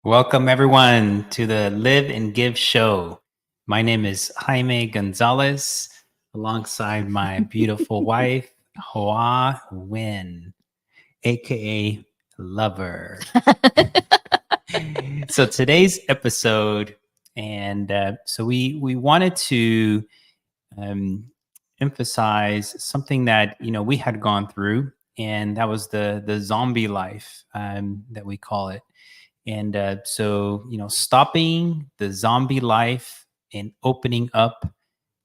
Welcome, everyone, to the Live and Give show. My name is Jaime Gonzalez, alongside my beautiful wife, Hoa Win, aka Lover. So today's episode, and so we wanted to um, emphasize something that we had gone through, and that was the zombie life that we call it. And so, stopping the zombie life and opening up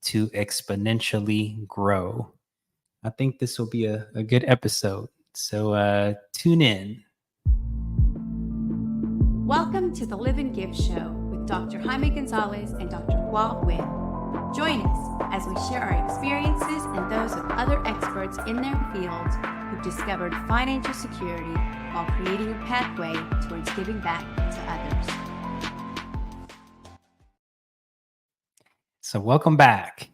to exponentially grow. I think this will be a good episode. So tune in. Welcome to the Live and Give show with Dr. Jaime Gonzalez and Dr. Hua Win. Join us as we share our experiences and those of other experts in their fields who've discovered financial security while creating a pathway towards giving back to others. So welcome back.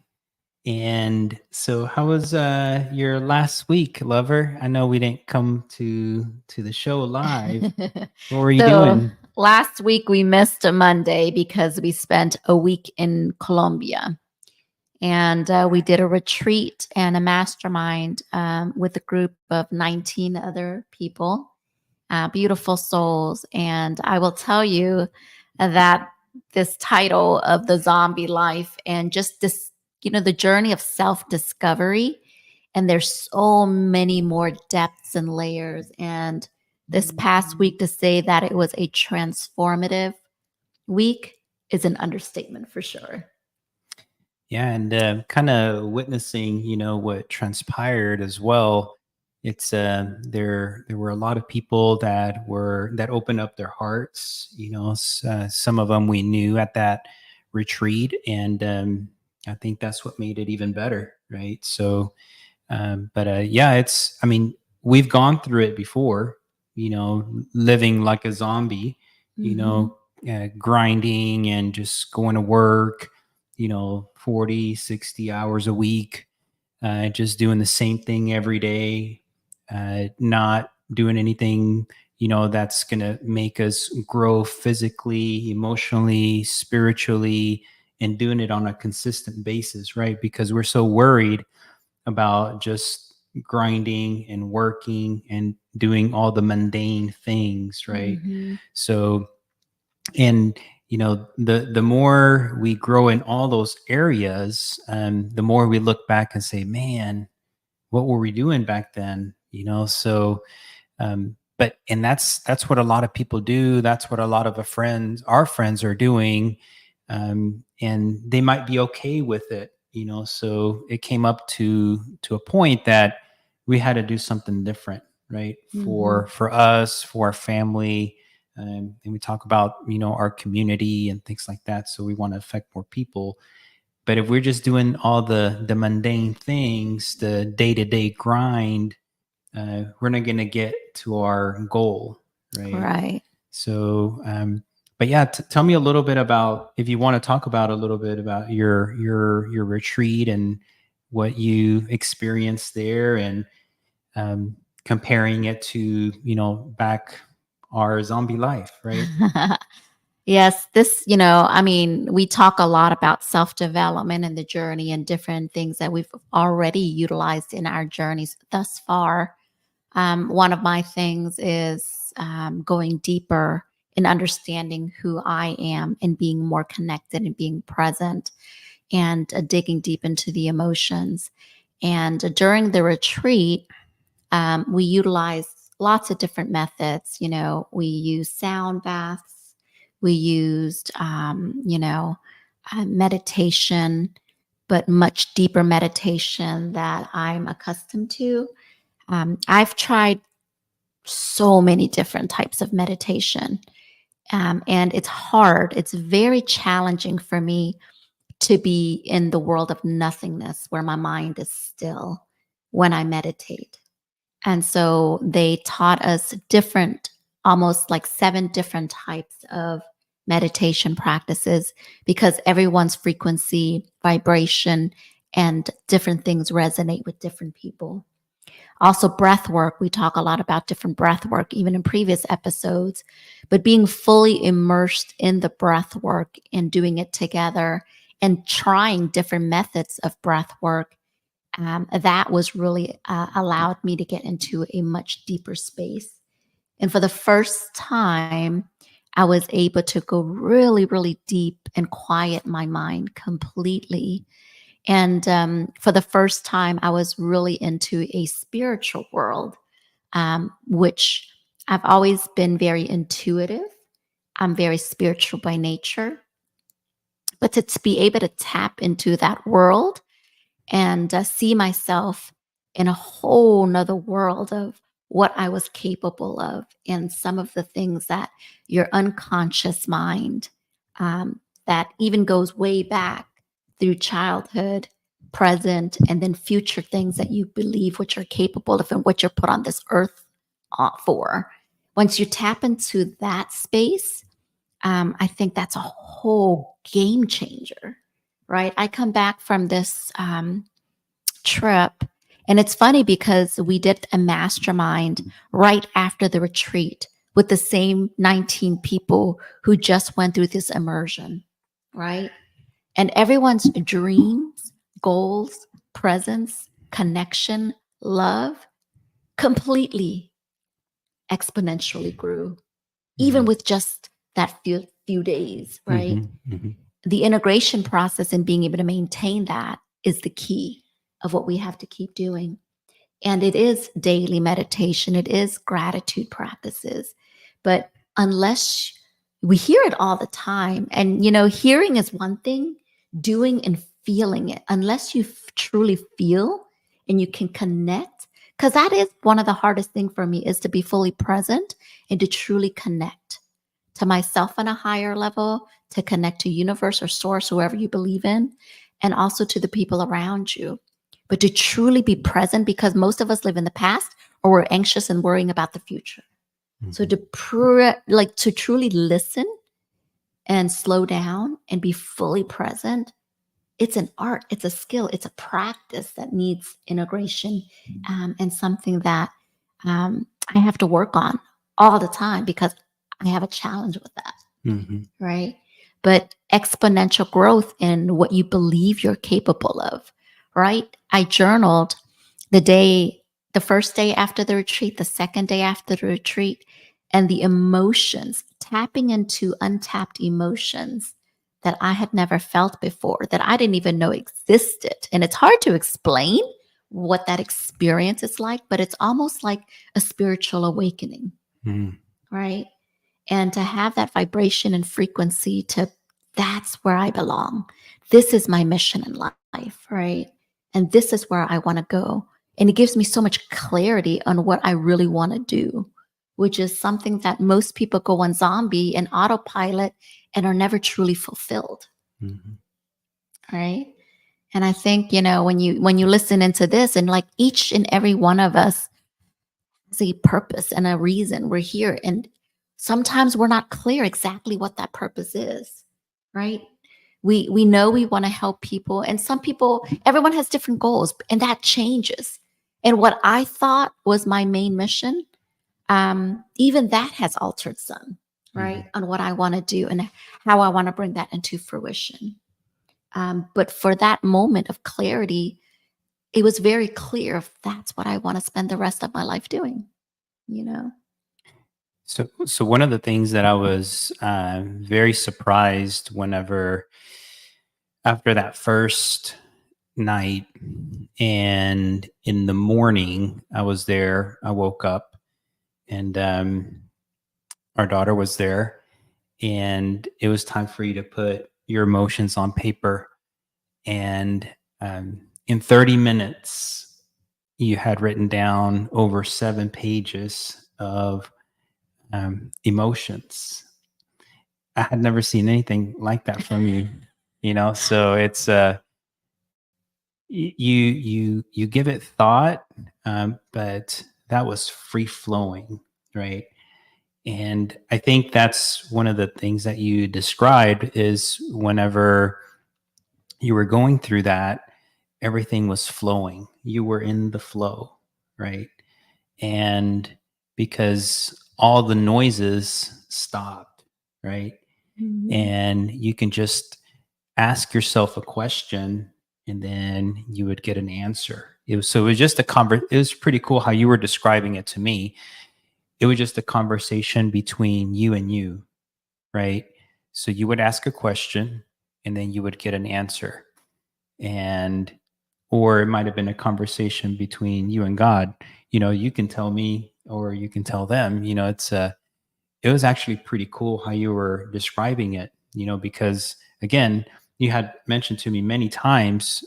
And so how was your last week, Lover? I know we didn't come to the show live. What were you doing? Last week we missed a Monday because we spent a week in Colombia. And we did a retreat and a mastermind with a group of 19 other people, beautiful souls. And I will tell you that this title of the zombie life and just this, the journey of self-discovery, and there's so many more depths and layers. And this past week, to say that it was a transformative week is an understatement for sure. Yeah, and kind of witnessing, what transpired as well. It's there were a lot of people that opened up their hearts. Some of them we knew at that retreat, and I think that's what made it even better, right? So, but yeah, we've gone through it before. Living like a zombie. Grinding and just going to work. 40, 60 hours a week, just doing the same thing every day, not doing anything, that's going to make us grow physically, emotionally, spiritually, and doing it on a consistent basis, right? Because we're so worried about just grinding and working and doing all the mundane things, right? So, and the more we grow in all those areas, the more we look back and say, man, what were we doing back then? So but and that's what a lot of people do. That's what a lot of our friends are doing, and they might be okay with it. So it came up to a point that we had to do something different, right? For us, for our family. And we talk about our community and things like that, so we want to affect more people. But if we're just doing all the mundane things, the day-to-day grind, we're not going to get to our goal, right? So but yeah, tell me a little bit about, if you want to talk about a little bit about your retreat and what you experienced there, and comparing it to back our zombie life, right? Yes, we talk a lot about self-development and the journey and different things that we've already utilized in our journeys thus far. One of my things is going deeper in understanding who I am and being more connected and being present, and digging deep into the emotions. And during the retreat, we utilized lots of different methods. We used sound baths. We used, meditation, but much deeper meditation that I'm accustomed to. I've tried so many different types of meditation, and it's hard. It's very challenging for me to be in the world of nothingness where my mind is still when I meditate. And so they taught us almost like 7 different types of meditation practices, because everyone's frequency, vibration, and different things resonate with different people. Also, breath work. We talk a lot about different breath work, even in previous episodes, but being fully immersed in the breath work and doing it together and trying different methods of breath work, that was really allowed me to get into a much deeper space. And for the first time, I was able to go really, really deep and quiet my mind completely. And for the first time, I was really into a spiritual world, which I've always been very intuitive. I'm very spiritual by nature. But to be able to tap into that world and see myself in a whole nother world of what I was capable of and some of the things that your unconscious mind, that even goes way back through childhood, present, and then future things that you believe what you're capable of and what you're put on this earth for. Once you tap into that space, I think that's a whole game changer, right? I come back from this trip, and it's funny because we did a mastermind right after the retreat with the same 19 people who just went through this immersion, right? And everyone's dreams, goals, presence, connection, love completely exponentially grew, even with just that few days, right? The integration process and being able to maintain that is the key of what we have to keep doing. And it is daily meditation, it is gratitude practices. But unless we hear it all the time, and hearing is one thing, doing and feeling it, unless you truly feel and you can connect, because that is one of the hardest things for me, is to be fully present and to truly connect to myself on a higher level, to connect to universe or source, whoever you believe in, and also to the people around you. But to truly be present, because most of us live in the past or we're anxious and worrying about the future. So to truly listen and slow down and be fully present, it's an art, it's a skill, it's a practice that needs integration, and something that I have to work on all the time because I have a challenge with that, right? But exponential growth in what you believe you're capable of, right? I journaled the first day after the retreat, the second day after the retreat, and the emotions, tapping into untapped emotions that I had never felt before, that I didn't even know existed. And it's hard to explain what that experience is like, but it's almost like a spiritual awakening, right? And to have that vibration and frequency that's where I belong. This is my mission in life, right? And this is where I want to go. And it gives me so much clarity on what I really want to do, which is something that most people go on zombie and autopilot and are never truly fulfilled. Right. And I think, when you listen into this, and like each and every one of us has a purpose and a reason we're here. And sometimes we're not clear exactly what that purpose is, right? We know we want to help people, and some people, everyone has different goals, and that changes. And what I thought was my main mission, even that has altered some, right? On what I want to do and how I want to bring that into fruition. But for that moment of clarity, it was very clear if that's what I want to spend the rest of my life doing, So one of the things that I was very surprised whenever, after that first night, and in the morning, I was there, I woke up, and our daughter was there, and it was time for you to put your emotions on paper. And in 30 minutes, you had written down over 7 pages of emotions. I had never seen anything like that from you, so it's you give it thought, but that was free flowing, right? And I think that's one of the things that you described, is whenever you were going through that, everything was flowing. You were in the flow, right? And because all the noises stopped, right? And you can just ask yourself a question and then you would get an answer. It was just it was pretty cool how you were describing it to me. It was just a conversation between you and you, right? So you would ask a question and then you would get an answer. And or it might have been a conversation between you and God. You can tell me or you can tell them. It was actually pretty cool how you were describing it, because again, you had mentioned to me many times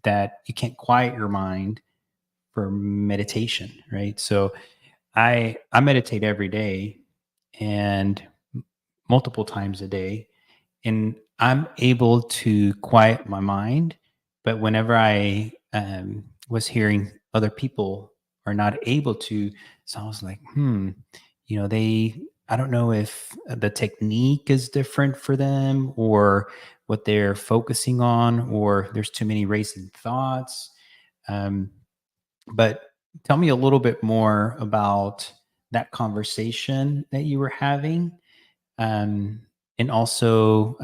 that you can't quiet your mind for meditation, right? So I meditate every day and multiple times a day, and I'm able to quiet my mind. But whenever I was hearing other people are not able to, so I was like, I don't know if the technique is different for them or what they're focusing on, or there's too many racing thoughts. Um, but tell me a little bit more about that conversation that you were having, um, and also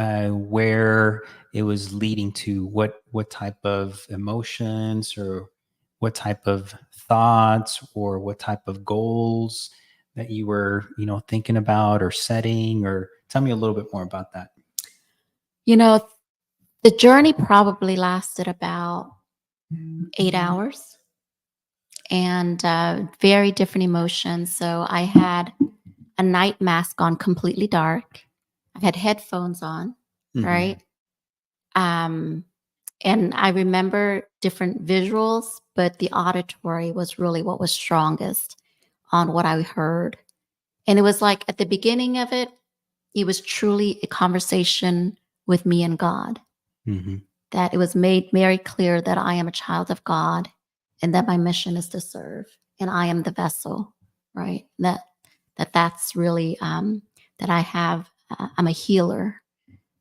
where it was leading to, what type of emotions or what type of thoughts or what type of goals that you were thinking about or setting, or tell me a little bit more about that. You know, the journey probably lasted about 8 hours, and very different emotions. So I had a night mask on, completely dark. I had headphones on, Mhm. right? Um, and I remember different visuals, but the auditory was really what was strongest on what I heard. And it was like at the beginning of it, it was truly a conversation with me and God, Mhm. that it was made very clear that I am a child of God and that my mission is to serve and I am the vessel, right? That's really that I have, I'm a healer,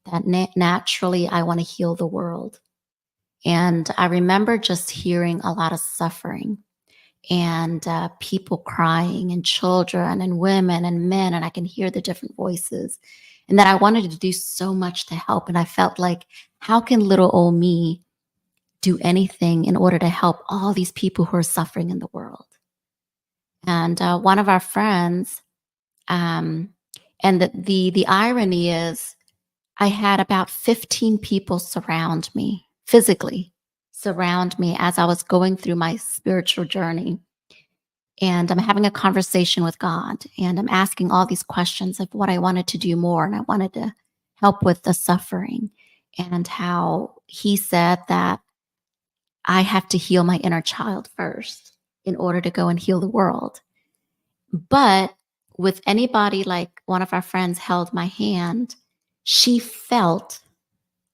that naturally I want to heal the world. And I remember just hearing a lot of suffering and people crying and children and women and men. And I can hear the different voices. And that I wanted to do so much to help. And I felt like, how can little old me do anything in order to help all these people who are suffering in the world? And one of our friends, um, and the irony is, I had about 15 people surround me, physically surround me as I was going through my spiritual journey. And I'm having a conversation with God, and I'm asking all these questions of what I wanted to do more. And I wanted to help with the suffering, and how He said that I have to heal my inner child first in order to go and heal the world. But with anybody, like one of our friends held my hand, she felt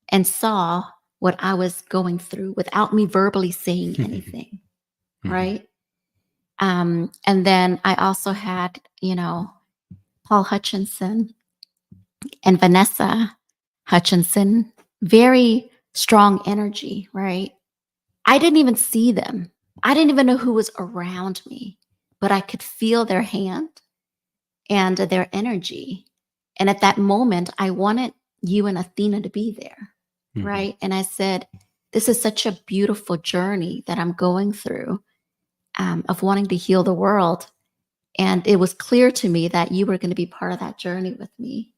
and saw what I was going through without me verbally saying anything, Mhm. right? And then I also had, Paul Hutchinson and Vanessa Hutchinson, very strong energy, right? I didn't even see them. I didn't even know who was around me, but I could feel their hand and their energy. And at that moment, I wanted you and Athena to be there, Mhm. right? And I said, this is such a beautiful journey that I'm going through, of wanting to heal the world. And it was clear to me that you were going to be part of that journey with me,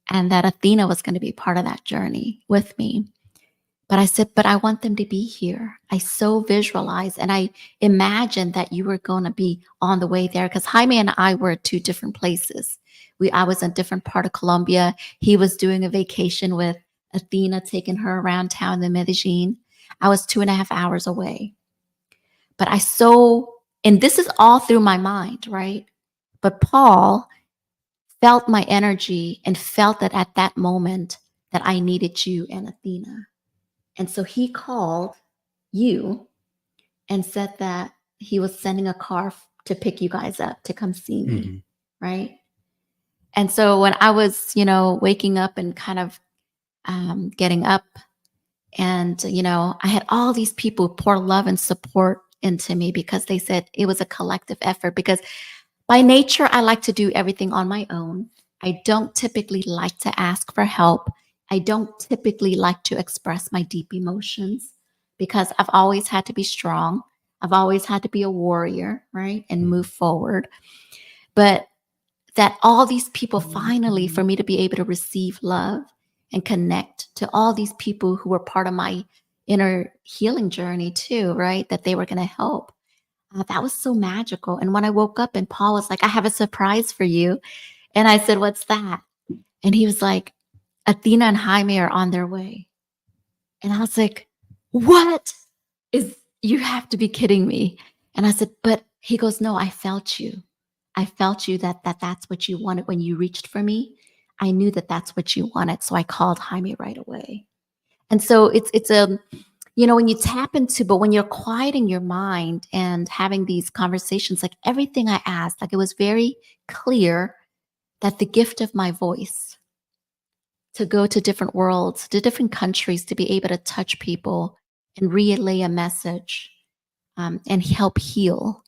and that Athena was going to be part of that journey with me. But I said, but I want them to be here. I so visualized and I imagined that you were going to be on the way there, because Jaime and I were at two different places. I was in a different part of Colombia. He was doing a vacation with Athena, taking her around town in Medellin. I was 2.5 hours away. But and this is all through my mind, right? But Paul felt my energy and felt that at that moment that I needed you and Athena. And so he called you and said that he was sending a car to pick you guys up to come see me, Mhm. right? And so when I was, waking up and kind of getting up, and I had all these people pour love and support into me because they said it was a collective effort. Because by nature, I like to do everything on my own. I don't typically like to ask for help. I don't typically like to express my deep emotions because I've always had to be strong. I've always had to be a warrior, right? And move forward. But that all these people finally, for me to be able to receive love and connect to all these people who were part of my inner healing journey too, right? That they were going to help. That was so magical. And when I woke up and Paul was like, I have a surprise for you. And I said, what's that? And he was like, Athena and Jaime are on their way. And I was like, what you have to be kidding me. And I said, but he goes, no, I felt you. I felt you that's what you wanted when you reached for me. I knew that that's what you wanted. So I called Jaime right away. And so it's a, when you tap into, but when you're quieting your mind and having these conversations, like everything I asked, like it was very clear that the gift of my voice to go to different worlds, to different countries, to be able to touch people and relay a message and help heal.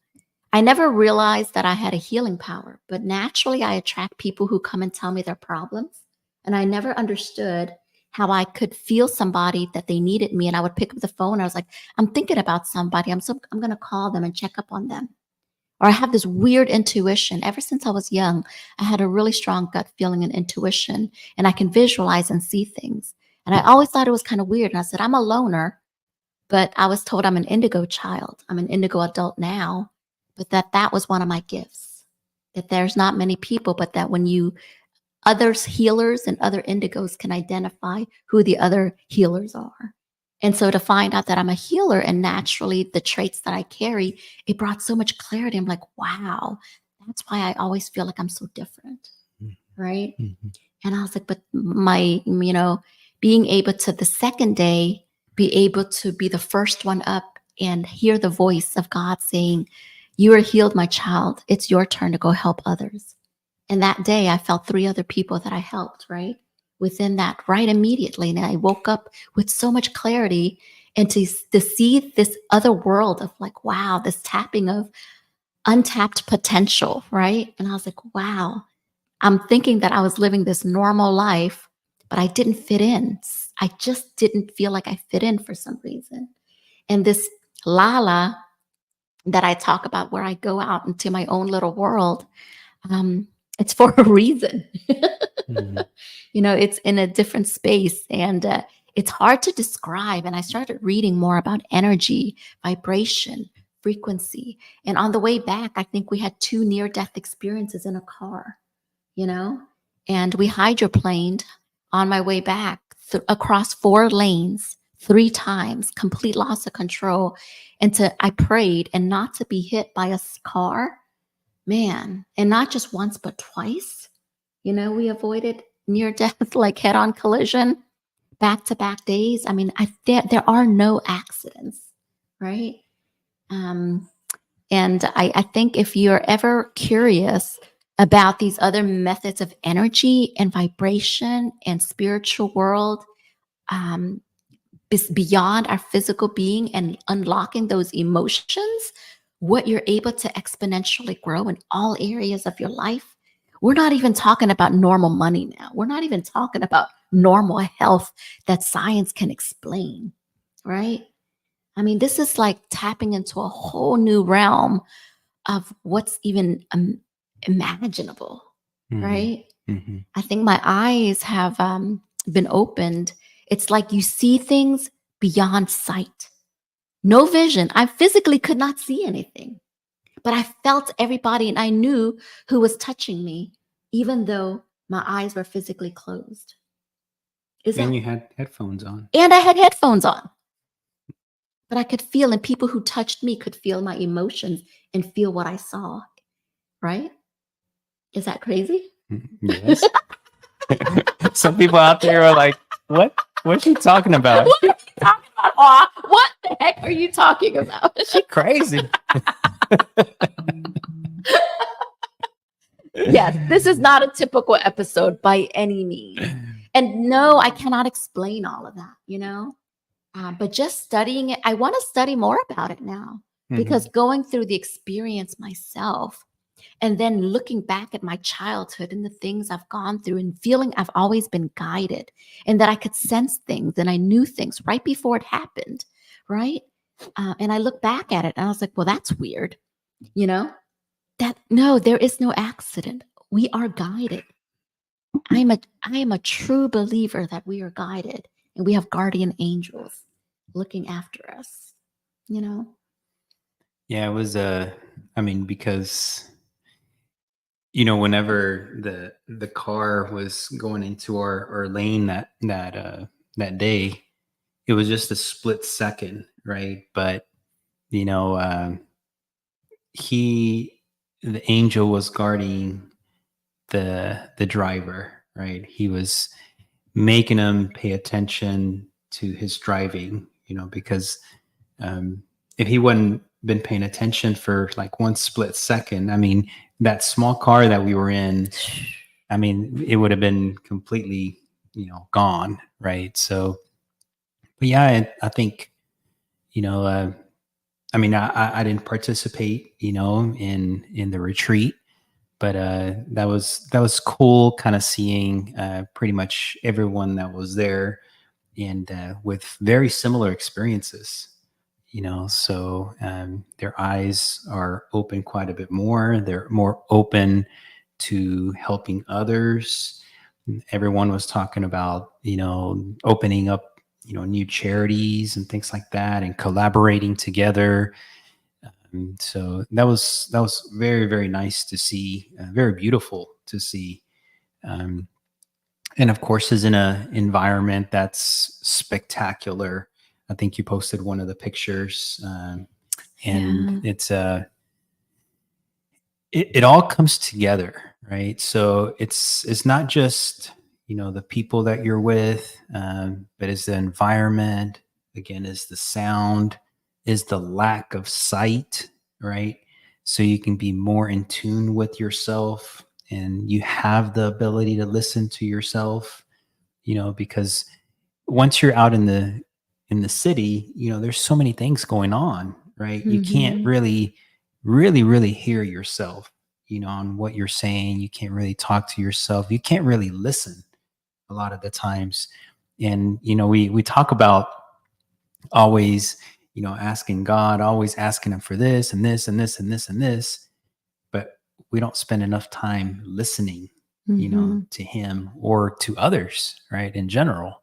I never realized that I had a healing power, but naturally I attract people who come and tell me their problems. And I never understood how I could feel somebody that they needed me. And I would pick up the phone. I was like, I'm thinking about somebody. I'm going to call them and check up on them. Or I have this weird intuition. Ever since I was young, I had a really strong gut feeling and intuition, and I can visualize and see things. And I always thought it was kind of weird. And I said, I'm a loner, but I was told I'm an indigo child. I'm an indigo adult now, but that was one of my gifts, that there's not many people, but that when others healers and other indigos can identify who the other healers are. And so to find out that I'm a healer and naturally the traits that I carry, it brought so much clarity. I'm like, wow, that's why I always feel like I'm so different. Right. Mm-hmm. And I was like, but my, being able to the second day, be able to be the first one up and hear the voice of God saying, you are healed, my child. It's your turn to go help others. And that day I felt 3 other people that I helped, right? Within that, right immediately. And I woke up with so much clarity and to see this other world of like, wow, this tapping of untapped potential, right? And I was like, wow, I'm thinking that I was living this normal life, but I didn't fit in. I just didn't feel like I fit in for some reason. And this Lala that I talk about, where I go out into my own little world, it's for a reason. Mm-hmm. It's in a different space and it's hard to describe. And I started reading more about energy, vibration, frequency. And on the way back, I think we had 2 near-death experiences in a car, and we hydroplaned on my way back across 4 lanes 3 times, complete loss of control. And I prayed and not to be hit by a car, man, and not just once, but twice. We avoided near death, like head-on collision, back-to-back days. I mean, there are no accidents, right? And I think if you're ever curious about these other methods of energy and vibration and spiritual world, beyond our physical being and unlocking those emotions, what you're able to exponentially grow in all areas of your life. We're not even talking about normal money now. We're not even talking about normal health that science can explain, right? I mean, this is like tapping into a whole new realm of what's even imaginable, right? Mm-hmm. I think my eyes have been opened. It's like you see things beyond sight. No vision. I physically could not see anything, but I felt everybody and I knew who was touching me, even though my eyes were physically closed. You had headphones on. And I had headphones on. But I could feel, and people who touched me could feel my emotions and feel what I saw, right? Is that crazy? Yes. Some people out there are like, what? What's she talking about? What are you talking about? Aw, what the heck are you talking about? She's crazy. Yes, this is not a typical episode by any means. And no, I cannot explain all of that, but just studying it, I want to study more about it now. because going through the experience myself and then looking back at my childhood and the things I've gone through and feeling I've always been guided and that I could sense things and I knew things right before it happened, right? And I look back at it and I was like, well, that's weird, you know? That no, there is no accident. We are guided. I am a true believer that we are guided and we have guardian angels looking after us, you know? Yeah, it was I mean, because whenever the car was going into our lane that day, it was just a split second, right? But you know, he the angel was guarding the driver, right? He was making him pay attention to his driving, because um, if he wouldn't been paying attention for like one split second, I mean, that small car that we were in, I mean, it would have been completely, gone, right? So, but yeah, I think, you know, I mean, I didn't participate, in the retreat, but that was cool, kind of seeing pretty much everyone that was there, and with very similar experiences. So their eyes are open quite a bit more. They're more open to helping others. Everyone was talking about opening up new charities and things like that, and collaborating together. So that was very, very nice to see, very beautiful to see. um, and of course, is in a environment that's spectacular. I think you posted one of the pictures, and Yeah. it all comes together, right? So it's not just the people that you're with, but it's the environment. Again, is the sound, is the lack of sight, right? So you can be more in tune with yourself, and you have the ability to listen to yourself, because once you're out in the city, there's so many things going on, right? You can't Mhm. really hear yourself, on what you're saying. You can't really talk to yourself. You can't really listen a lot of the times. And we talk about always, asking God, always asking him for this and this and this and this and this, but we don't spend enough time listening, Mhm. to him or to others, right? In general.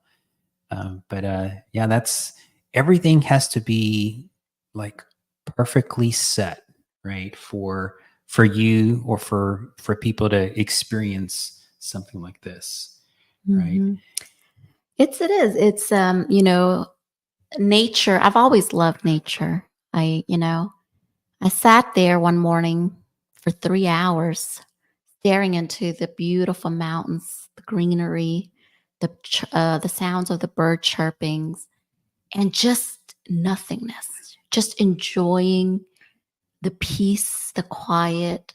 But yeah, that's everything has to be like perfectly set, right? For you, or for people to experience something like this, right? Mhm. It is. It's nature. I've always loved nature. I sat there one morning for 3 hours staring into the beautiful mountains, the greenery, the sounds of the bird chirpings, and just nothingness. Just enjoying the peace, the quiet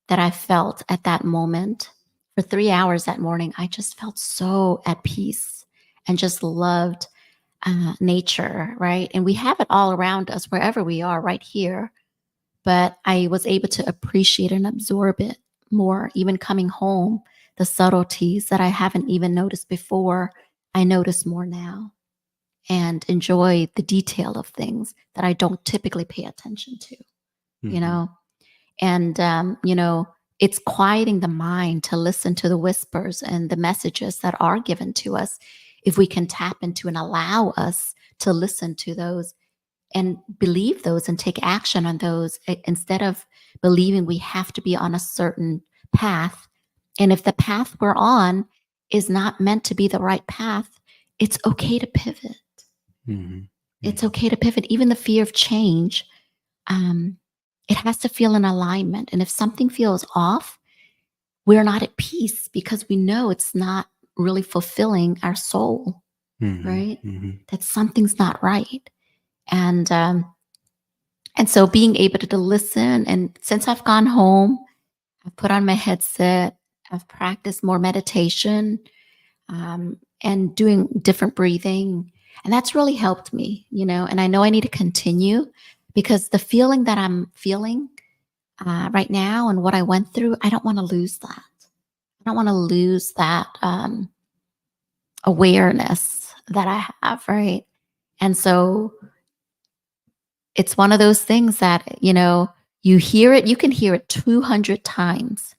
that I felt at that moment. For 3 hours that morning, I just felt so at peace and just loved nature, right? And we have it all around us wherever we are, right here. But I was able to appreciate and absorb it more, even coming home. The subtleties that I haven't even noticed before, I notice more now, and enjoy the detail of things that I don't typically pay attention to, you Hmm. know? And, it's quieting the mind to listen to the whispers and the messages that are given to us. If we can tap into and allow us to listen to those and believe those and take action on those, instead of believing we have to be on a certain path. And if the path we're on is not meant to be the right path, it's okay to pivot. Hmm. It's Hmm. okay to pivot. Even the fear of change, um, it has to feel in alignment. And if something feels off, we're not at peace because we know it's not really fulfilling our soul, Hmm. right? Hmm. That something's not right. And so being able to listen, and since I've gone home, I've put on my headset, I've practiced more meditation, and doing different breathing. And that's really helped me, and I know I need to continue because the feeling that I'm feeling right now and what I went through, I don't want to lose that. I don't want to lose that awareness that I have, right? And so it's one of those things that, you hear it, you can hear it 200 times,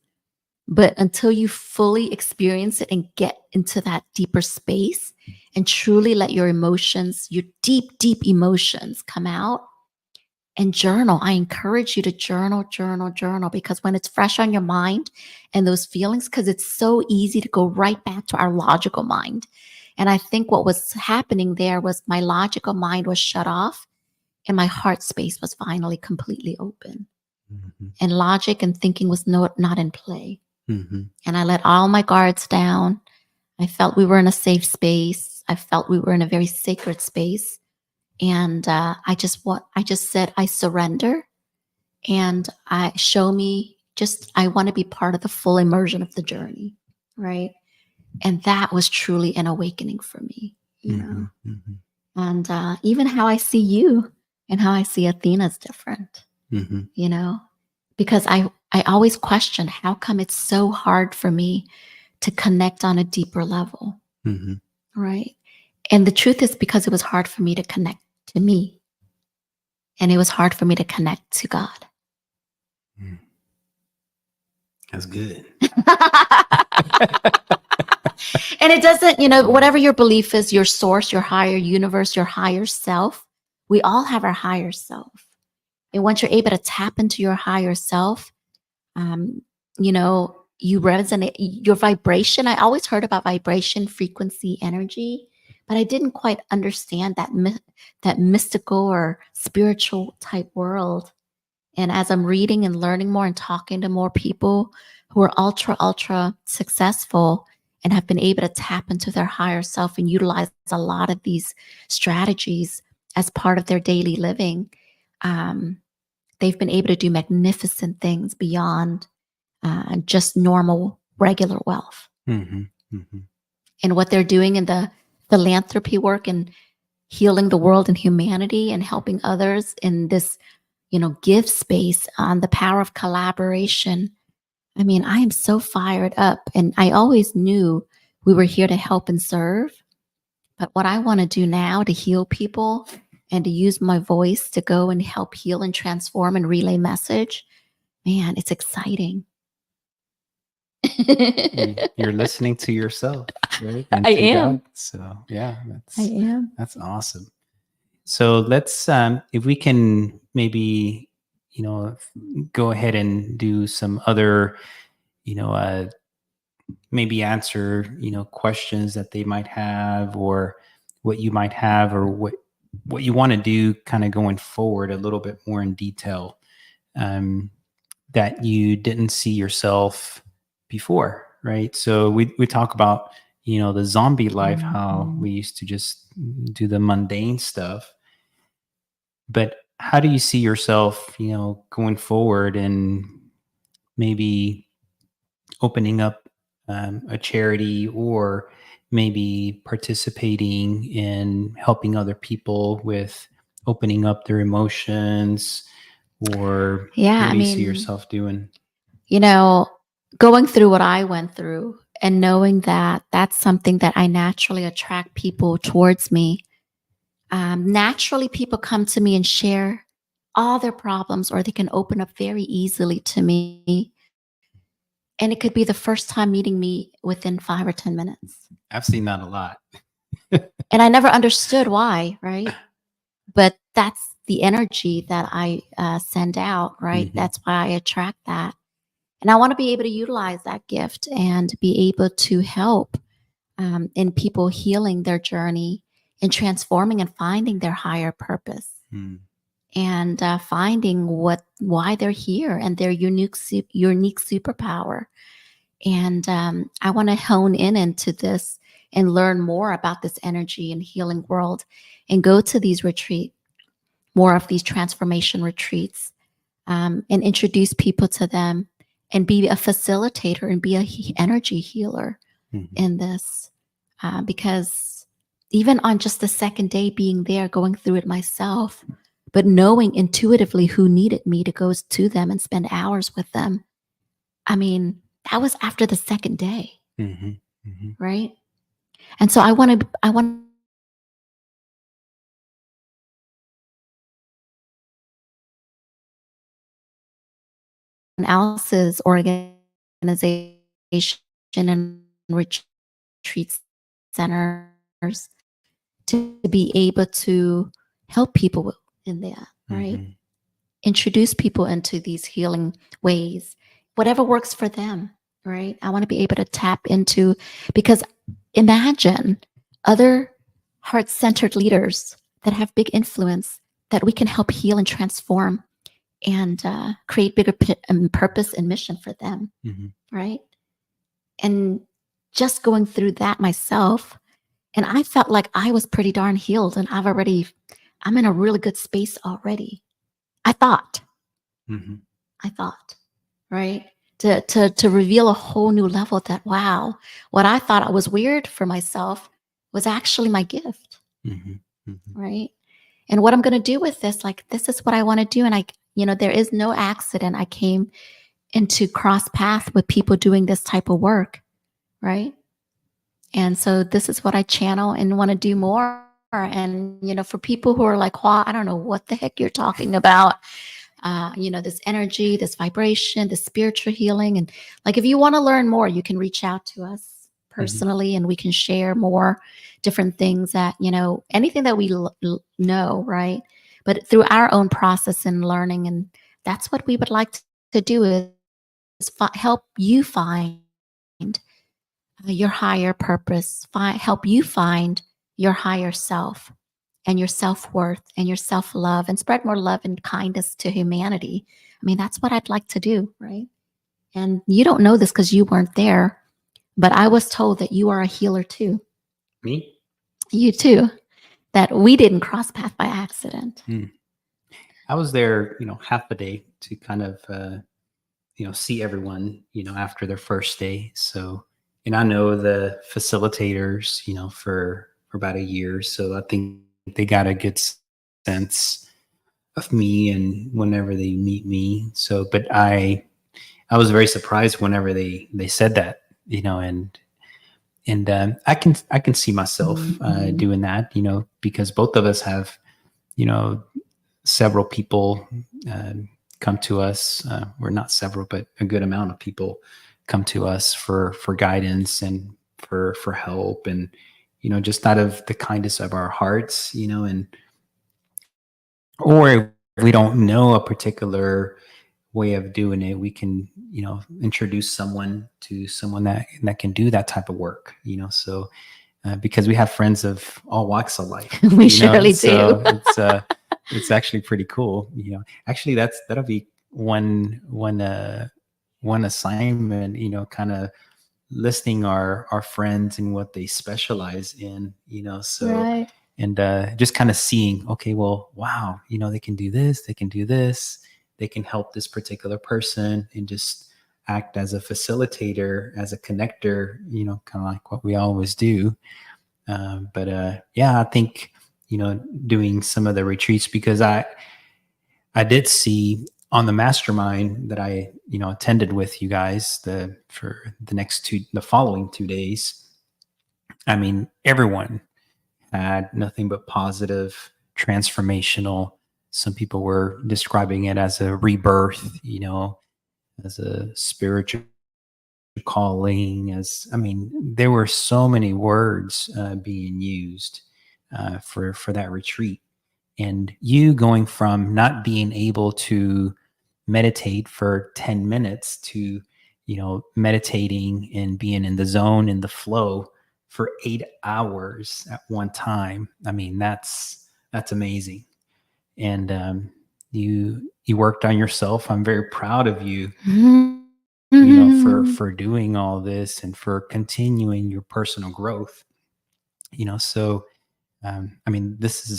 but until you fully experience it and get into that deeper space and truly let your emotions, your deep, deep emotions come out and journal. I encourage you to journal, journal, journal, because when it's fresh on your mind and those feelings, because it's so easy to go right back to our logical mind. And I think what was happening there was my logical mind was shut off and my heart space was finally completely open. Mm-hmm. And logic and thinking was not in play. Mm-hmm. And I let all my guards down. I felt we were in a safe space. I felt we were in a very sacred space. And I just said, I surrender, and I want to be part of the full immersion of the journey, right? And that was truly an awakening for me, Mm-hmm. Mm-hmm. And even how I see you and how I see Athena is different, Mm-hmm. because I always question, how come it's so hard for me to connect on a deeper level, Mm-hmm. right? And the truth is, because it was hard for me to connect to me, and it was hard for me to connect to God. That's good. And it doesn't, whatever your belief is, your source, your higher universe, your higher self, we all have our higher self. And once you're able to tap into your higher self, you resonate your vibration. I always heard about vibration, frequency, energy, but I didn't quite understand that mystical or spiritual type world. And as I'm reading and learning more and talking to more people who are ultra, ultra successful and have been able to tap into their higher self and utilize a lot of these strategies as part of their daily living, they've been able to do magnificent things beyond just normal, regular wealth. Mm-hmm. Mm-hmm. And what they're doing in the philanthropy work and healing the world and humanity and helping others in this give space on the power of collaboration. I mean, I am so fired up, and I always knew we were here to help and serve. But what I want to do now to heal people and to use my voice to go and help heal and transform and relay message, man, it's exciting. You're listening to yourself, right? And I to am. God. So yeah, I am. that's awesome. So let's if we can maybe go ahead and do some other maybe answer questions that they might have, or what you might have, or what you want to do kind of going forward a little bit more in detail, that you didn't see yourself before, right? So we talk about the zombie life, how we used to just do the mundane stuff, but how do you see yourself going forward and maybe opening up a charity, or maybe participating in helping other people with opening up their emotions, or Yeah, what do you see yourself doing? Going through what I went through and knowing that that's something that I naturally attract people towards me. Naturally, people come to me and share all their problems, or they can open up very easily to me. And it could be the first time meeting me within 5 or 10 minutes. I've seen that a lot. And I never understood why, right? But that's the energy that I send out, right? Mm-hmm. That's why I attract that. And I want to be able to utilize that gift and be able to help in people healing their journey and transforming and finding their higher purpose, and finding why they're here and their unique superpower. And I want to hone into this and learn more about this energy and healing world, and go to these more of these transformation retreats, and introduce people to them, and be a facilitator and be a energy healer in this. Because even on just the second day being there, going through it myself, but knowing intuitively who needed me to go to them and spend hours with them. I mean, that was after the second day, right? And so I want else's organization and retreat centers to be able to help people in that, right? Introduce people into these healing ways, whatever works for them, right? I want to be able to tap into, because imagine other heart centered leaders that have big influence that we can help heal and transform and create bigger purpose and mission for them, right? And just going through that myself, and I felt like I was pretty darn healed, and I'm in a really good space already. I thought, right? To reveal a whole new level that, wow, what I thought I was weird for myself was actually my gift, right? And what I'm going to do with this, like, this is what I want to do. And there is no accident. I came into cross path with people doing this type of work, right? And so this is what I channel and want to do more. And, for people who are like, well, I don't know what the heck you're talking about, this energy, this vibration, this spiritual healing. And like, if you want to learn more, you can reach out to us personally and we can share more different things that, anything that we know, right? But through our own process and learning. And that's what we would like to do is help you find your higher purpose, help you find your higher self and your self-worth and your self-love, and spread more love and kindness to humanity. I mean, that's what I'd like to do, right? And you don't know this because you weren't there, but I was told that you are a healer too. Me? You too. That we didn't cross path by accident. I was there, half a day to kind of, see everyone, after their first day. So, and I know the facilitators, for about a year. So I think they got a good sense of me and whenever they meet me. So, but I was very surprised whenever they said that, and I can see myself doing that, because both of us have, several people come to us, or not several, but a good amount of people come to us for guidance and for help, and just out of the kindness of our hearts, and or if we don't know a particular way of doing it, we can introduce someone to someone that can do that type of work, so because we have friends of all walks of life. We surely so do. it's actually pretty cool. Actually that'll be one assignment, kind of listing our friends and what they specialize in, so Right. and just kind of seeing, okay, well, wow, they can do this, they can do this, they can help this particular person, and just act as a facilitator, as a connector, kind of like what we always do. But yeah, I think, doing some of the retreats, because I did see on the mastermind that I, attended with you guys for the following 2 days. I mean, everyone had nothing but positive, transformational. Some people were describing it as a rebirth, as a spiritual calling. There were so many words being used for that retreat. And you going from not being able to meditate for 10 minutes to, meditating and being in the zone, in the flow for 8 hours at one time. That's amazing. And you worked on yourself. I'm very proud of you, for doing all this and for continuing your personal growth. So this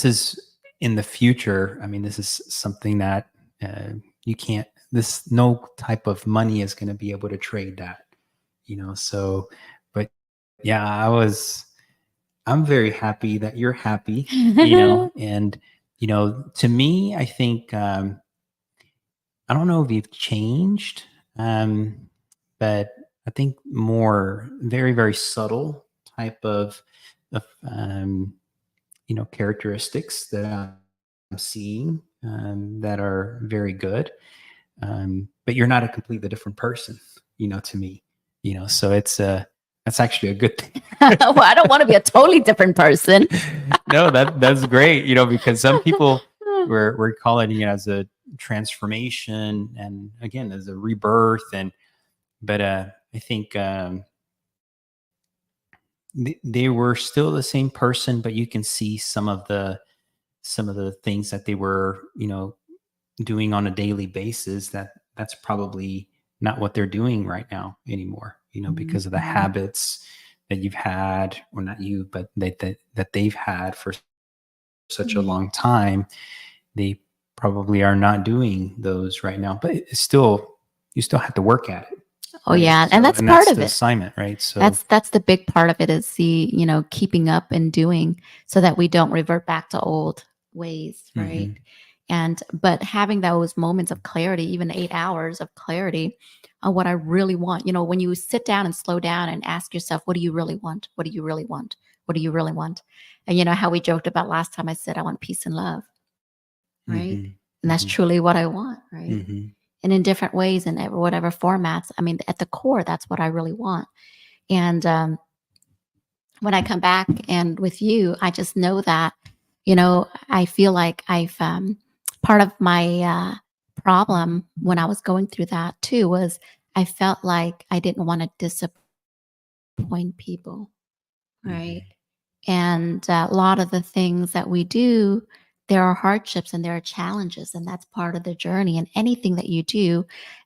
is in the future. This is something that you can't. No type of money is going to be able to trade that. So, but yeah, I'm very happy that you're happy, you know, and, you know, to me, I think, I don't know if you've changed, but I think more very, very subtle type of you know, characteristics that I'm seeing that are very good. But you're not a completely different person, you know, to me, you know, so that's actually a good thing. Well, I don't want to be a totally different person. No, that's great, you know, because some people we're calling it as a transformation and again as a rebirth and but I think they were still the same person, but you can see some of the things that they were, you know, doing on a daily basis that's probably not what they're doing right now anymore, you know, because of the habits that you've had, or not you, but that they've had for such a long time. They probably are not doing those right now, but it's still, you still have to work at it. Oh Right? yeah, So, and that's part of the it. assignment, right? So That's the big part of it is keeping up and doing so that we don't revert back to old ways, right? mhm, And but having those moments of clarity, even 8 hours of clarity on what I really want. When you sit down and slow down and ask yourself, what do you really want? What do you really want? What do you really want? And you know how we joked about last time I said I want peace and love, right? mhm, And that's mhm, truly what I want, right? mhm, And in different ways and whatever formats. I mean, at the core, that's what I really want. And when I come back and with you, I just know that, I feel like I've part of my problem when I was going through that too was I felt like I didn't want to disappoint people, right? mhm, And a lot of the things that we do, there are hardships and there are challenges, and that's part of the journey. And anything that you do,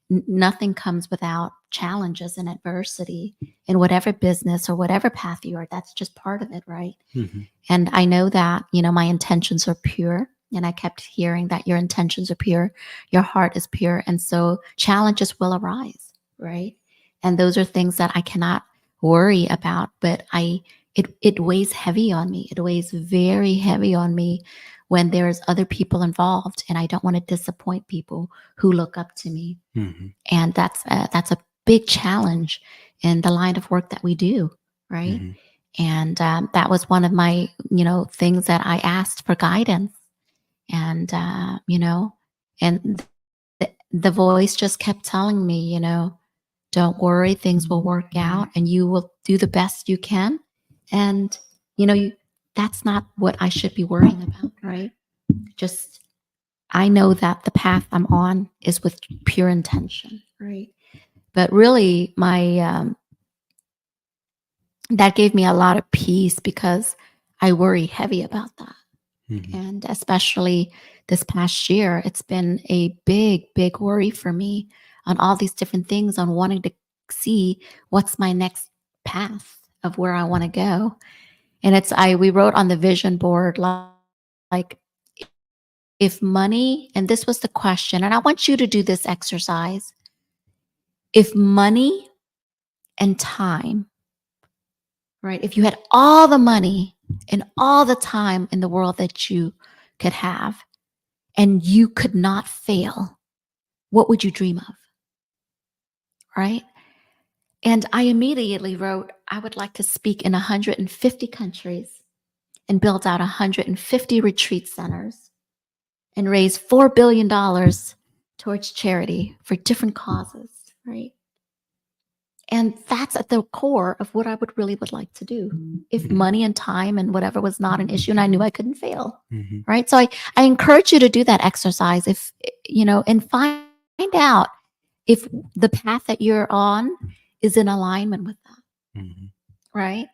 nothing comes without challenges and adversity in whatever business or whatever path you are. That's just part of it, right? mhm, And I know that, my intentions are pure. And I kept hearing that your intentions are pure, your heart is pure. And so challenges will arise, right? And those are things that I cannot worry about, but it weighs heavy on me. It weighs very heavy on me when there's other people involved, and I don't want to disappoint people who look up to me. mhm, And that's a big challenge in the line of work that we do, right? mhm, And that was one of my things that I asked for guidance. And and the voice just kept telling me, don't worry, things will work out and you will do the best you can. And you know you, that's not what I should be worrying about, right? Just I know that the path I'm on is with pure intention, right? But really my that gave me a lot of peace because I worry heavy about that. mhm, And especially this past year, it's been a big, big worry for me on all these different things, on wanting to see what's my next path of where I want to go. And we wrote on the vision board, like if money, and this was the question, and I want you to do this exercise. If money and time, right? If you had all the money and all the time in the world that you could have, and you could not fail, what would you dream of? Right? And I immediately wrote, I would like to speak in 150 countries and build out 150 retreat centers and raise $4 billion towards charity for different causes, right? And that's at the core of what I would like to do. If mhm, money and time and whatever was not an issue and I knew I couldn't fail, mhm, right? So I encourage you to do that exercise and find out if the path that you're on is in alignment with that, mhm, right?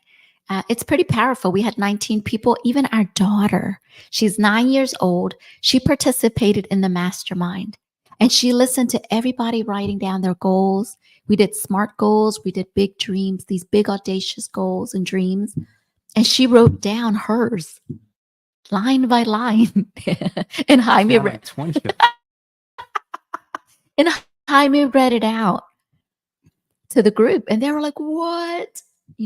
It's pretty powerful. We had 19 people, even our daughter. She's 9 years old. She participated in the mastermind and she listened to everybody writing down their goals. We did SMART goals, we did big dreams, these big audacious goals and dreams. And she wrote down hers line by line. and Jaime got re- like 20 of them. and Jaime read it out to the group and they were like, what?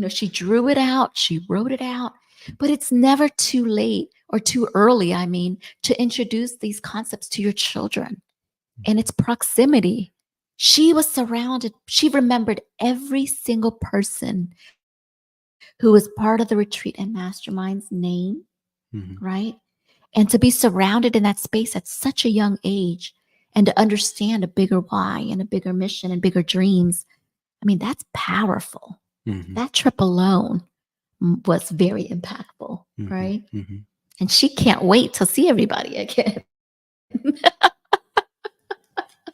She drew it out, she wrote it out, but it's never too late or too early, I mean, to introduce these concepts to your children. And it's proximity. She was surrounded, she remembered every single person who was part of the retreat and mastermind's name, right? And to be surrounded in that space at such a young age and to understand a bigger why and a bigger mission and bigger dreams, I mean, that's powerful. That trip alone was very impactful, right? And she can't wait to see everybody again.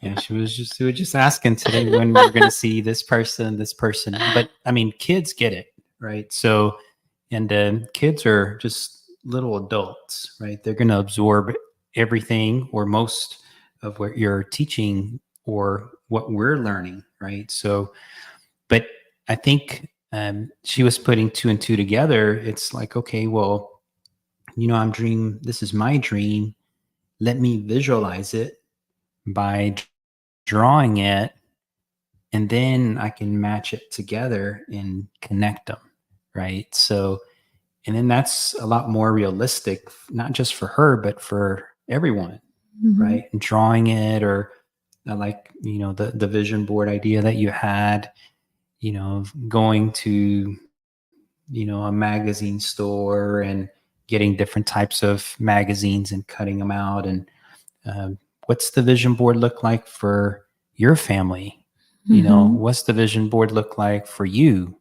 Yeah, she was just asking today when we're going to see this person, this person. But I mean, kids get it, right? So, and kids are just little adults, right? They're going to absorb everything or most of what you're teaching or what we're learning, right? So, but I think she was putting two and two together. It's like, okay, well, this is my dream. Let me visualize it by drawing it, and then I can match it together and connect them, right? So, and then that's a lot more realistic, not just for her, but for everyone, right? And drawing it, or like, the vision board idea that you had, going to, a magazine store and getting different types of magazines and cutting them out. And what's the vision board look like for your family? What's the vision board look like for you?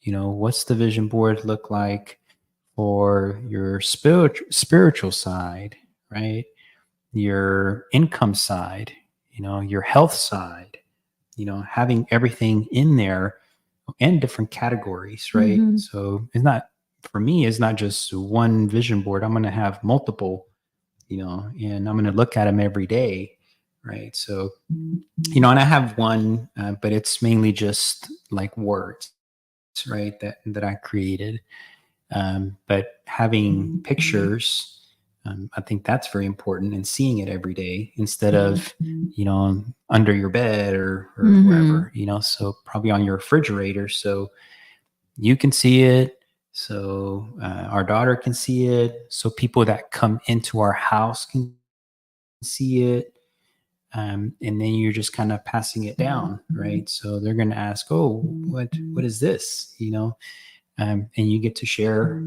What's the vision board look like for your spiritual side, right? Your income side, your health side, having everything in there and different categories, right? So for me, it's not just one vision board. I'm going to have multiple, and I'm going to look at them every day, right? So, and I have one, but it's mainly just like words, right? That I created. But having pictures, I think that's very important, and seeing it every day instead of, under your bed or wherever, so probably on your refrigerator. So you can see it. So our daughter can see it. So people that come into our house can see it. And then you're just kind of passing it down, right? So they're going to ask, "Oh, what is this?" And you get to share,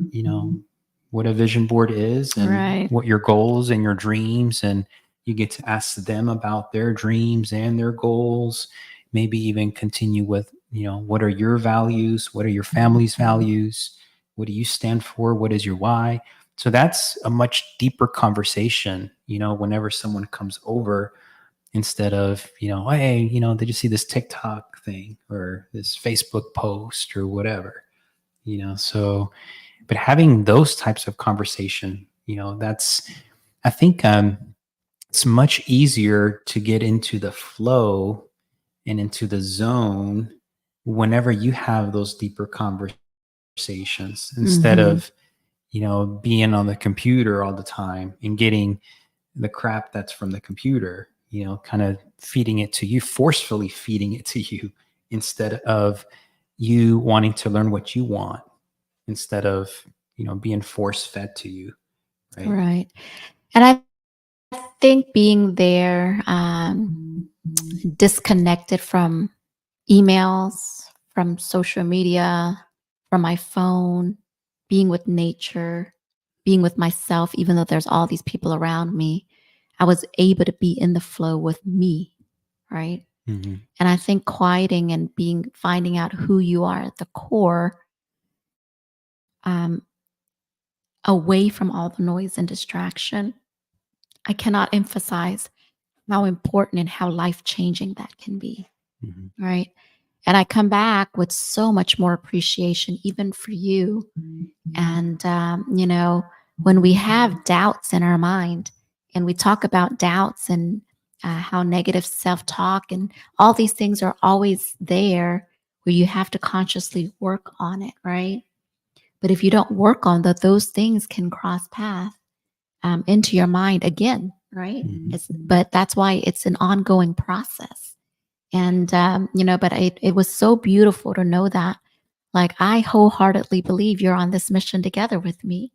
what a vision board is and Right. what your goals and your dreams, and you get to ask them about their dreams and their goals. Maybe even continue with, what are your values? What are your family's values? What do you stand for? What is your why? So that's a much deeper conversation, whenever someone comes over, instead of, hey, did you see this TikTok thing or this Facebook post or whatever, so, but having those types of conversation, that's, I think, it's much easier to get into the flow and into the zone whenever you have those deeper conversations instead of, being on the computer all the time and getting the crap that's from the computer, kind of feeding it to you, forcefully feeding it to you, instead of you wanting to learn what you want, instead of, being force fed to you. Right. Right. And I think being there, disconnected from emails, from social media, from my phone, being with nature, being with myself, even though there's all these people around me, I was able to be in the flow with me, right? Mm-hmm. And I think quieting and finding out who you are at the core, away from all the noise and distraction, I cannot emphasize how important and how life-changing that can be, right? And I come back with so much more appreciation, even for you. And, when we have doubts in our mind and we talk about doubts and how negative self-talk and all these things are always there, where you have to consciously work on it, right? But if you don't work on that, those things can cross path into your mind again, right? But that's why it's an ongoing process. And, but it was so beautiful to know that Like, I wholeheartedly believe you're on this mission together with me.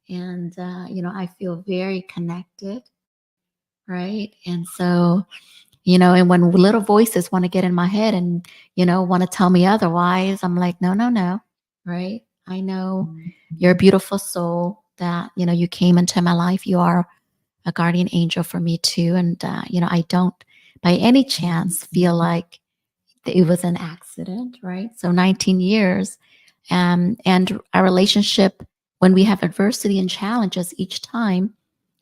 And, I feel very connected. Right. And so, and when little voices want to get in my head and, want to tell me otherwise, I'm like, no, no, no. Right. I know you're a beautiful soul that, you came into my life. You are a guardian angel for me too. And, I don't by any chance feel like it was an accident. Right. So 19 years. And our relationship, when we have adversity and challenges each time,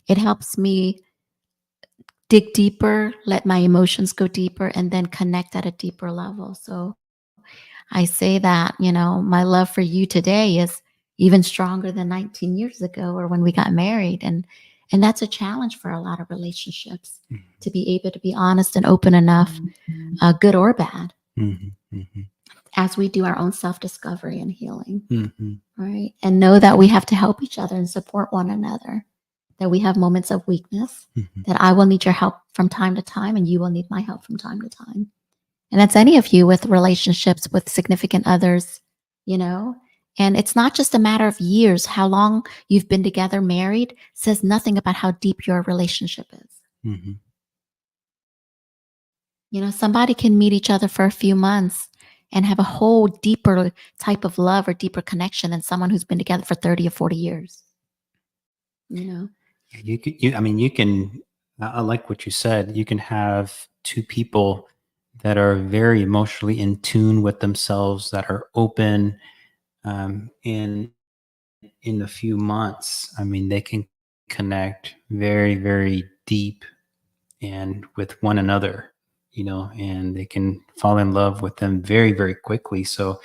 it helps me dig deeper, let my emotions go deeper, and then connect at a deeper level. So I say that, my love for you today is even stronger than 19 years ago or when we got married. And that's a challenge for a lot of relationships to be able to be honest and open enough, good or bad, as we do our own self-discovery and healing. Right. And know that we have to help each other and support one another, that we have moments of weakness, that I will need your help from time to time and you will need my help from time to time. And that's any of you with relationships with significant others, and it's not just a matter of years. How long you've been together married says nothing about how deep your relationship is. Somebody can meet each other for a few months and have a whole deeper type of love or deeper connection than someone who's been together for 30 or 40 years. You can, I like what you said. You can have two people that are very emotionally in tune with themselves, that are open, in a few months, they can connect very, very deep and with one another, and they can fall in love with them very, very quickly. So,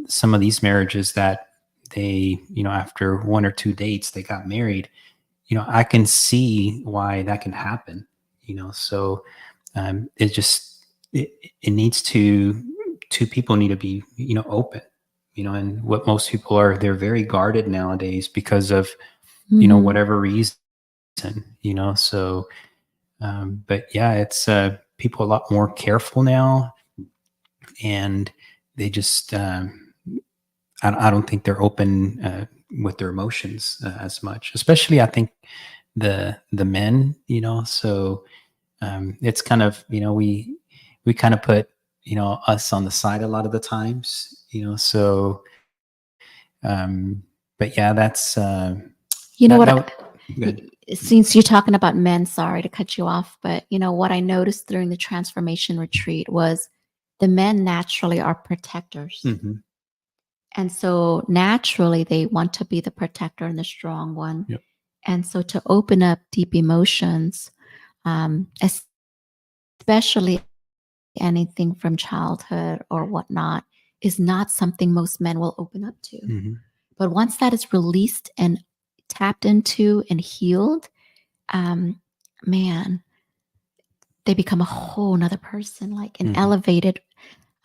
some of these marriages that they, after 1 or 2 dates, they got married, I can see why that can happen, so it just, it needs to, two people need to be, open, and what most people are, they're very guarded nowadays because of, whatever reason, so, but yeah, it's, people a lot more careful now, and they just, I don't think they're open, with their emotions, as much, especially I think the men, so, it's kind of, we kind of put, us on the side a lot of the times, so, but yeah, that's, You know that, what? good. Since you're talking about men, sorry to cut you off, but what I noticed during the transformation retreat was the men naturally are protectors. And so naturally they want to be the protector and the strong one. Yep. And so to open up deep emotions, especially anything from childhood or whatnot, is not something most men will open up to. But once that is released and tapped into and healed, man, they become a whole nother person, like an elevated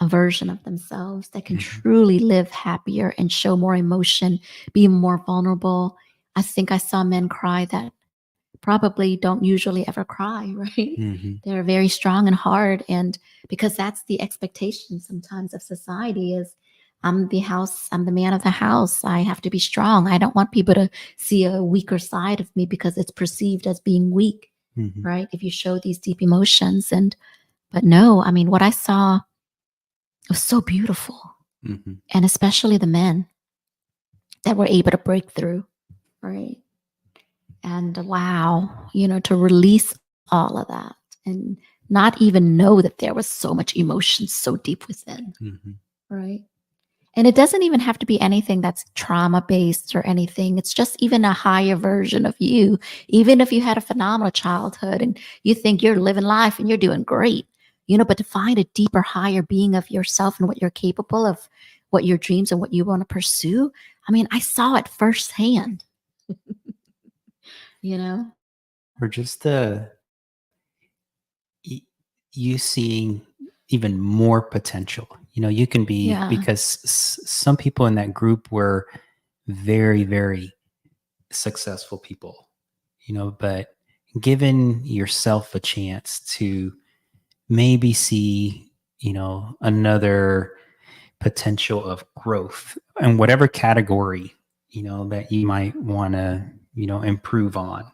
version of themselves that can truly live happier and show more emotion, be more vulnerable. I think I saw men cry that probably don't usually ever cry, right? They're very strong and hard. And because that's the expectation sometimes of society is, I'm the man of the house. I have to be strong. I don't want people to see a weaker side of me because it's perceived as being weak, right? If you show these deep emotions. But no, what I saw was so beautiful. And especially the men that were able to break through, right? And wow, to release all of that and not even know that there was so much emotion so deep within, right? And it doesn't even have to be anything that's trauma based or anything. It's just even a higher version of you. Even if you had a phenomenal childhood and you think you're living life and you're doing great, but to find a deeper, higher being of yourself and what you're capable of, what your dreams and what you want to pursue. I saw it firsthand, Or just you seeing even more potential. You can be, Yeah. because some people in that group were very, very successful people, but given yourself a chance to maybe see, another potential of growth in whatever category, that you might want to, improve on,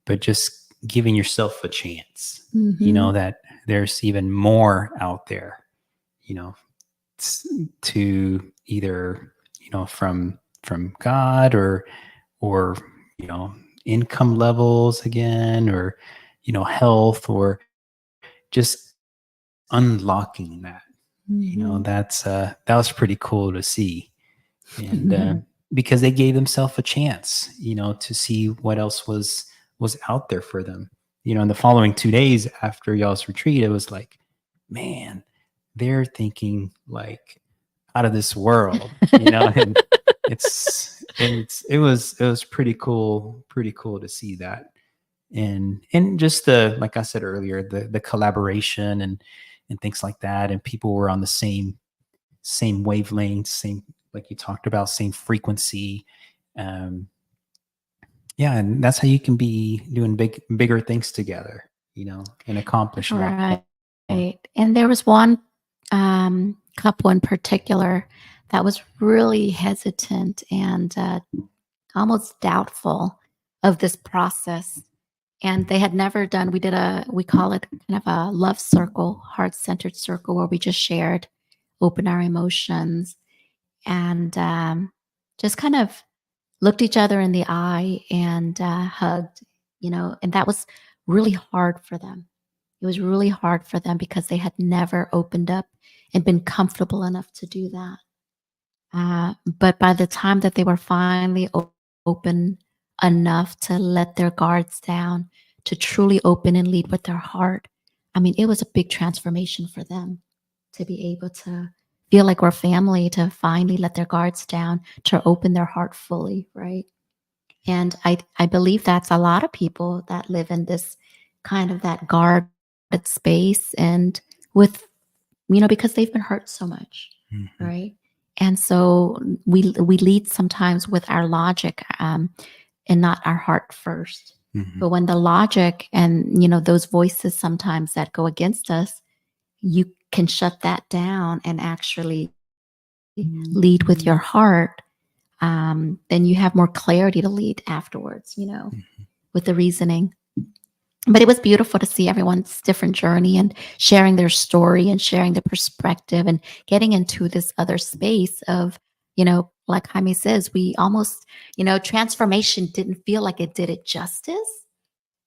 but just giving yourself a chance, Mhm. that there's even more out there, you know, to either, from God, or, income levels again, or, health, or just unlocking that, Mhm. that was pretty cool to see. And because they gave themselves a chance, to see what else was out there for them. In the following 2 days after y'all's retreat, it was like, man, they're thinking like out of this world, and it was pretty cool to see that. And just the, like I said earlier, the collaboration and things like that, and people were on the same wavelength, same, like you talked about, same frequency. um yeah, and that's how you can be doing bigger things together, and accomplish more. Right. And there was one couple in particular that was really hesitant and almost doubtful of this process. And they had never done, we call it kind of a love circle, heart centered circle, where we just shared, open our emotions, and just kind of looked each other in the eye and hugged, and that was really hard for them. It was really hard for them because they had never opened up and been comfortable enough to do that. But by the time that they were finally open enough to let their guards down, to truly open and lead with their heart, I mean, it was a big transformation for them to be able to feel like we're family, to finally let their guards down, to open their heart fully, right? And I believe that's a lot of people that live in this kind of that guarded space, and with, because they've been hurt so much, Mhm, right? And so we lead sometimes with our logic, and not our heart first. mhm, But when the logic and those voices sometimes that go against us, you can shut that down and actually lead with your heart. Then you have more clarity to lead afterwards, mhm, with the reasoning. But it was beautiful to see everyone's different journey and sharing their story and sharing their perspective and getting into this other space of, like Jaime says, we almost, transformation didn't feel like it did it justice.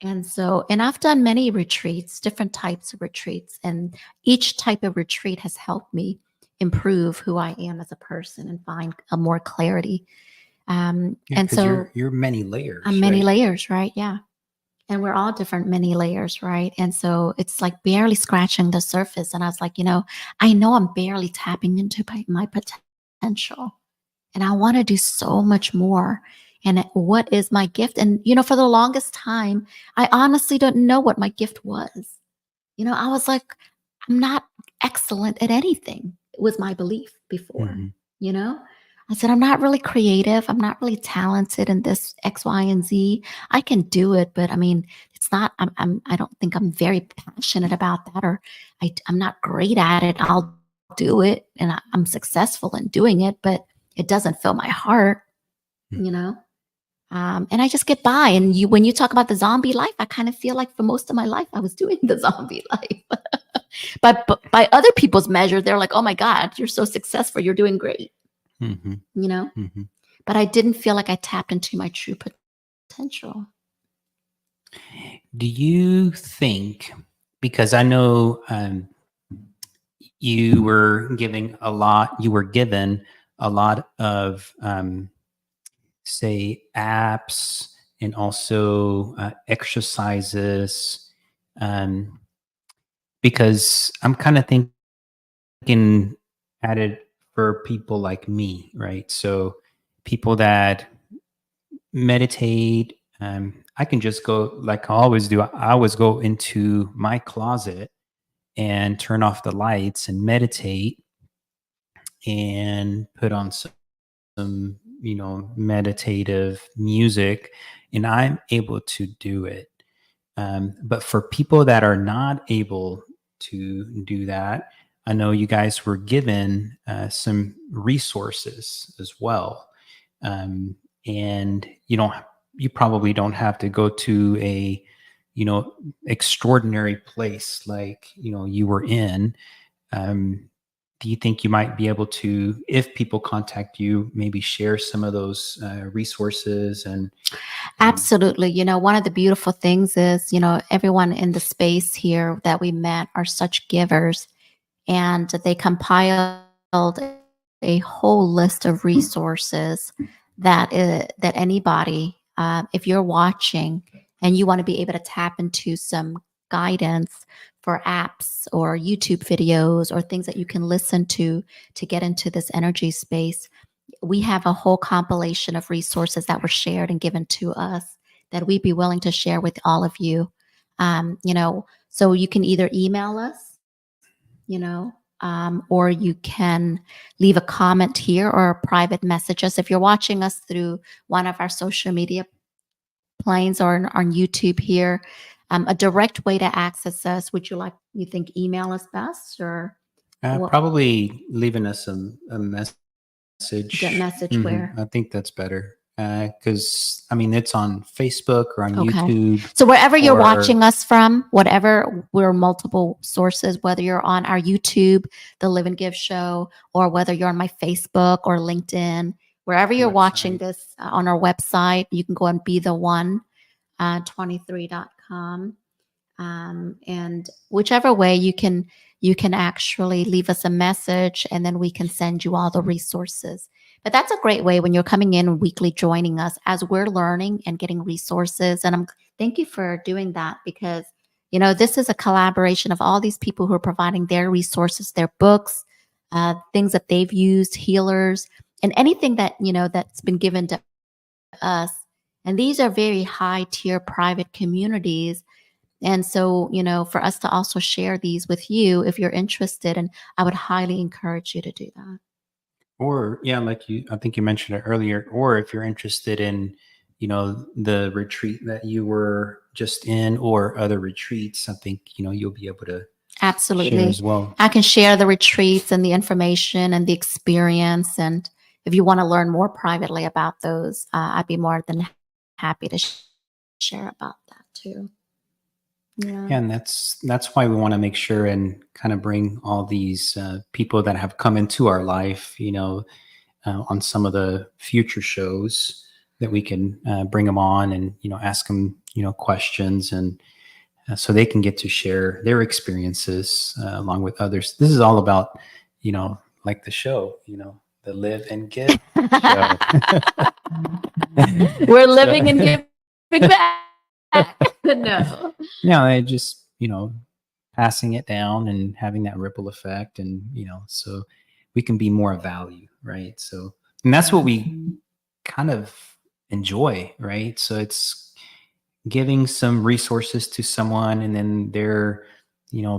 And so, and I've done many retreats, different types of retreats, and each type of retreat has helped me improve who I am as a person and find a more clarity. yeah, And because so, you're many layers, many right? layers, right? Yeah. And we're all different, many layers, right? And so it's like barely scratching the surface. And I was like, I know I'm barely tapping into my potential, and I want to do so much more. And what is my gift? And, for the longest time, I honestly don't know what my gift was. I was like, I'm not excellent at anything. It was my belief before, Mhm, you know? I said, I'm not really creative. I'm not really talented in this X, Y, and Z. I can do it, but I mean, it's not, I don't think I'm very passionate about that, or I'm not great at it. I'll do it and I'm successful in doing it, but it doesn't fill my heart, mm, you know? And I just get by. And when you talk about the zombie life, I kind of feel like for most of my life, I was doing the zombie life. By other people's measure, they're like, "Oh my God, you're so successful. You're doing great," mhm, you know. mhm. But I didn't feel like I tapped into my true potential. Do you think, because I know, you were given a lot of, say, apps, and also exercises, um, because I'm kind of thinking at it for people like me, right? So people that meditate, I can just go, like I always do. I always go into my closet and turn off the lights and meditate and put on some, meditative music, and I'm able to do it. But for people that are not able to do that, I know you guys were given some resources as well, um, and you probably don't have to go to a extraordinary place like you were in. Um, do you think you might be able to, if people contact you, maybe share some of those resources and Absolutely. One of the beautiful things is, everyone in the space here that we met are such givers, and they compiled a whole list of resources that anybody, if you're watching and you want to be able to tap into some guidance for apps or YouTube videos or things that you can listen to get into this energy space, we have a whole compilation of resources that were shared and given to us that we'd be willing to share with all of you. So you can either email us, or you can leave a comment here or private message us. If you're watching us through one of our social media planes or on YouTube here, a direct way to access us, you think email us best, or what? probably leaving us a Get message. message where? I think that's better because it's on Facebook or on Okay. YouTube. So wherever you're or watching us from, whatever, we're multiple sources, whether you're on our YouTube, The Live and Give Show, or whether you're on my Facebook or LinkedIn, wherever you're watching website. this on our website, you can go and be the one, 23.com. And whichever way you can actually leave us a message, and then we can send you all the resources. But that's a great way when you're coming in weekly, joining us as we're learning and getting resources. And thank you for doing that, because this is a collaboration of all these people who are providing their resources, their books, things that they've used, healers, and anything that that's been given to us. And these are very high tier private communities. And so, for us to also share these with you if you're interested, and I would highly encourage you to do that. Or I think you mentioned it earlier, or if you're interested in the retreat that you were just in or other retreats, I think you'll be able to Absolutely share as well. I can share the retreats and the information and the experience, and if you want to learn more privately about those, I'd be more than happy to share about that too. Yeah. And that's why we want to make sure and kind of bring all these people that have come into our life, on some of the future shows, that we can bring them on and ask them questions, and so they can get to share their experiences along with others. This is all about like the show, the Live and Give show. We're living and giving back. No. Yeah, just passing it down and having that ripple effect, and so we can be more of value, right? So, and that's what we kind of enjoy, right? So it's giving some resources to someone, and then they're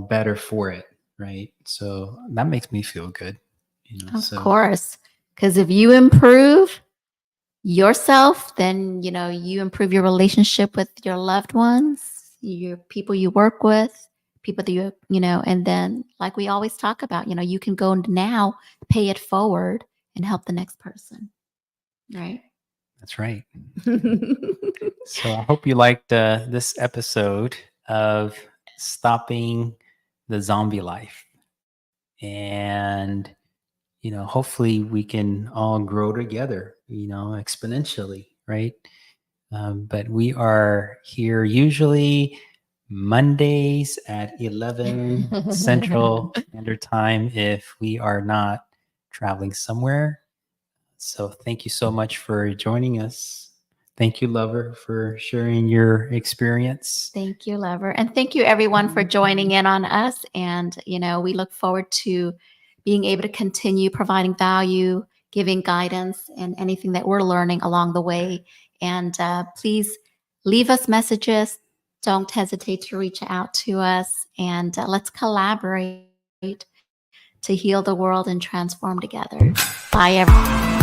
better for it, right? So that makes me feel good. Of course, because if you improve yourself, then you improve your relationship with your loved ones, your people you work with, people that and then, like we always talk about, you can go now, pay it forward, and help the next person, right? That's right. So I hope you liked this episode of Stopping the Zombie Life, and hopefully we can all grow together, exponentially, right? But we are here usually Mondays at 11 Central Standard Time if we are not traveling somewhere. So thank you so much for joining us. Thank you, Lover, for sharing your experience. Thank you, Lover. And thank you, everyone, for joining in on us. And, we look forward to being able to continue providing value, giving guidance, and anything that we're learning along the way. And please leave us messages. Don't hesitate to reach out to us. And let's collaborate to heal the world and transform together. Bye, everyone.